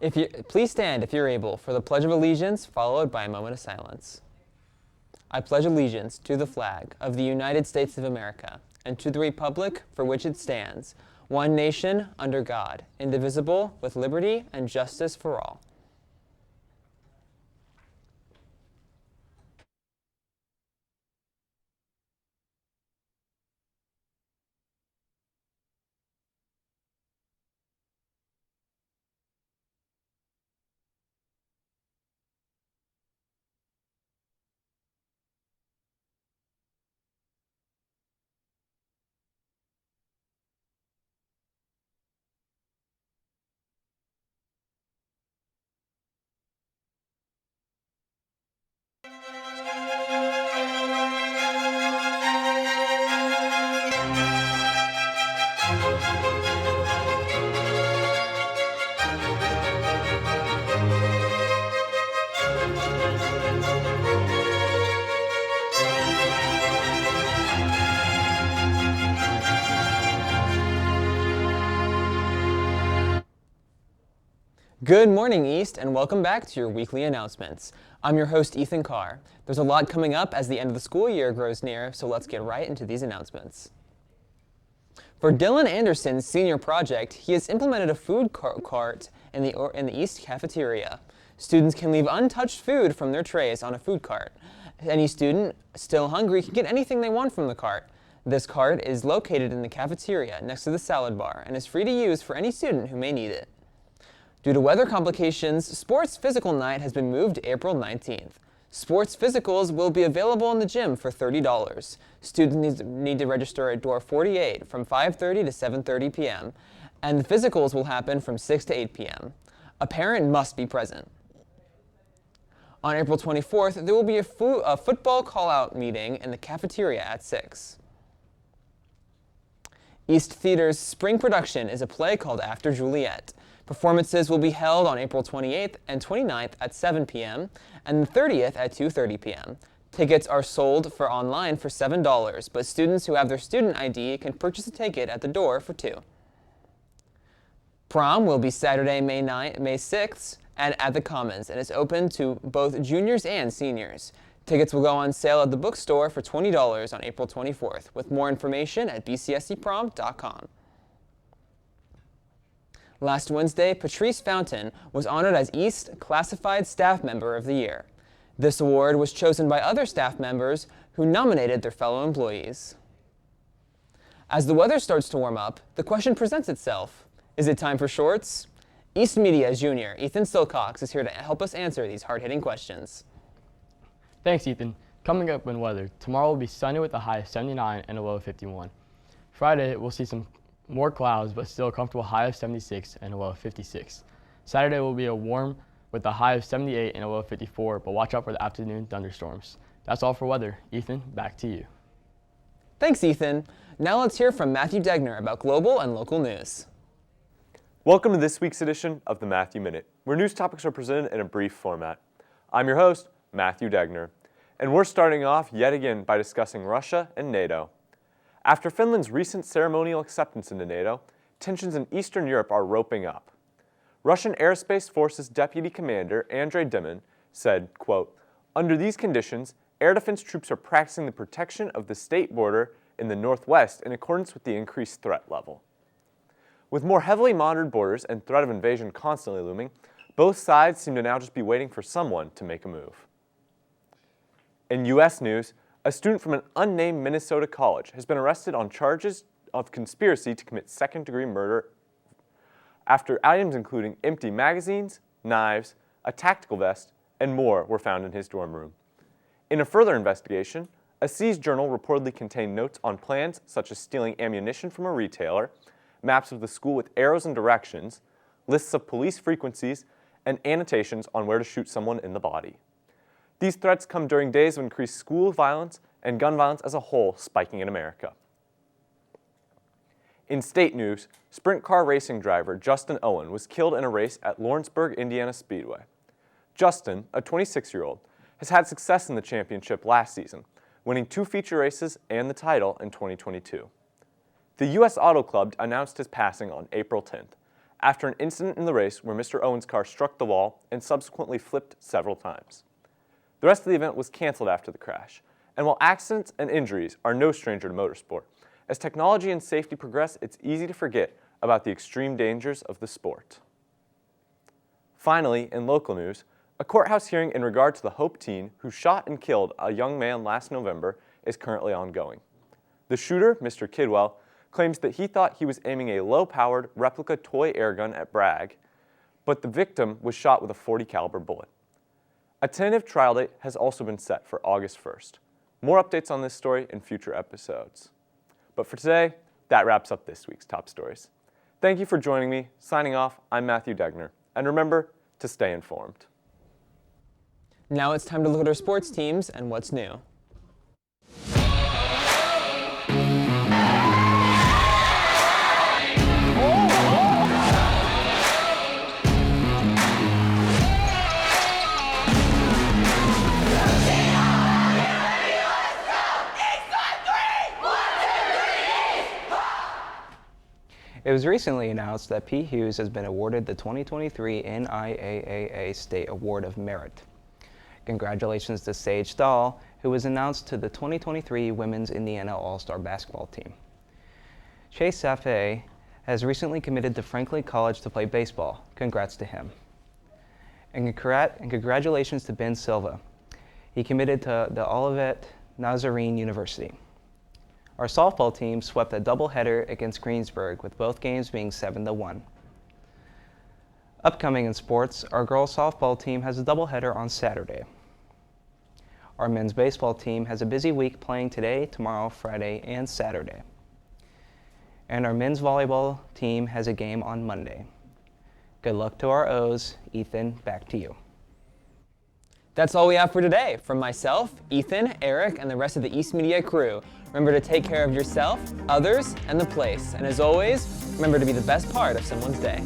Please stand if you're able for the Pledge of Allegiance, followed by a moment of silence. I pledge allegiance to the flag of the United States of America and to the republic for which it stands, one nation under God, indivisible, with liberty and justice for all. Good morning, East, and welcome back to your weekly announcements. I'm your host, Ethan Carr. There's a lot coming up as the end of the school year grows near, so let's get right into these announcements. For Dylan Anderson's senior project, he has implemented a food cart in the East cafeteria. Students can leave untouched food from their trays on a food cart. Any student still hungry can get anything they want from the cart. This cart is located in the cafeteria next to the salad bar and is free to use for any student who may need it. Due to weather complications, Sports Physical Night has been moved to April 19th. Sports physicals will be available in the gym for $30. Students need to register at door 48 from 5:30 to 7:30 p.m., and the physicals will happen from 6 to 8 p.m. A parent must be present. On April 24th, there will be a football call-out meeting in the cafeteria at 6. East Theater's spring production is a play called After Juliet. Performances will be held on April 28th and 29th at 7 p.m. and the 30th at 2:30 p.m. Tickets are sold online for $7, but students who have their student ID can purchase a ticket at the door for $2. Prom will be Saturday, May 6th and at the Commons, and is open to both juniors and seniors. Tickets will go on sale at the bookstore for $20 on April 24th, with more information at bcseprom.com. Last Wednesday, Patrice Fountain was honored as East Classified Staff Member of the Year. This award was chosen by other staff members who nominated their fellow employees. As the weather starts to warm up, the question presents itself: is it time for shorts? East Media's junior, Ethan Silcox, is here to help us answer these hard-hitting questions. Thanks, Ethan. Coming up in weather, tomorrow will be sunny with a high of 79 and a low of 51. Friday, we'll see some more clouds, but still a comfortable high of 76 and a low of 56. Saturday will be a warm with a high of 78 and a low of 54, but watch out for the afternoon thunderstorms. That's all for weather. Ethan, back to you. Thanks, Ethan. Now let's hear from Matthew Degner about global and local news. Welcome to this week's edition of the Matthew Minute, where news topics are presented in a brief format. I'm your host, Matthew Degner, and we're starting off yet again by discussing Russia and NATO. After Finland's recent ceremonial acceptance into NATO, tensions in Eastern Europe are roping up. Russian Aerospace Forces Deputy Commander Andrei Dimin said, quote, "Under these conditions, air defense troops are practicing the protection of the state border in the northwest in accordance with the increased threat level." With more heavily monitored borders and threat of invasion constantly looming, both sides seem to now just be waiting for someone to make a move. In U.S. news, a student from an unnamed Minnesota college has been arrested on charges of conspiracy to commit second-degree murder after items including empty magazines, knives, a tactical vest, and more were found in his dorm room. In a further investigation, a seized journal reportedly contained notes on plans such as stealing ammunition from a retailer, maps of the school with arrows and directions, lists of police frequencies, and annotations on where to shoot someone in the body. These threats come during days of increased school violence and gun violence as a whole spiking in America. In state news, sprint car racing driver Justin Owen was killed in a race at Lawrenceburg, Indiana Speedway. Justin, a 26-year-old, has had success in the championship last season, winning 2 feature races and the title in 2022. The U.S. Auto Club announced his passing on April 10th, after an incident in the race where Mr. Owen's car struck the wall and subsequently flipped several times. The rest of the event was canceled after the crash, and while accidents and injuries are no stranger to motorsport, as technology and safety progress, it's easy to forget about the extreme dangers of the sport. Finally, in local news, a courthouse hearing in regard to the Hope teen who shot and killed a young man last November is currently ongoing. The shooter, Mr. Kidwell, claims that he thought he was aiming a low-powered replica toy airgun at Bragg, but the victim was shot with a .40 caliber bullet. A tentative trial date has also been set for August 1st. More updates on this story in future episodes. But for today, that wraps up this week's top stories. Thank you for joining me. Signing off, I'm Matthew Degner. And remember to stay informed. Now it's time to look at our sports teams and what's new. It was recently announced that P. Hughes has been awarded the 2023 NIAAA State Award of Merit. Congratulations to Sage Stahl, who was announced to the 2023 Women's Indiana All-Star Basketball Team. Chase Safe has recently committed to Franklin College to play baseball. Congrats to him. And congratulations to Ben Silva. He committed to the Olivet Nazarene University. Our softball team swept a doubleheader against Greensburg, with both games being 7-1. Upcoming in sports, our girls softball team has a doubleheader on Saturday. Our men's baseball team has a busy week playing today, tomorrow, Friday, and Saturday. And our men's volleyball team has a game on Monday. Good luck to our O's. Ethan, back to you. That's all we have for today. From myself, Ethan, Eric, and the rest of the East Media crew, remember to take care of yourself, others, and the place. And as always, remember to be the best part of someone's day.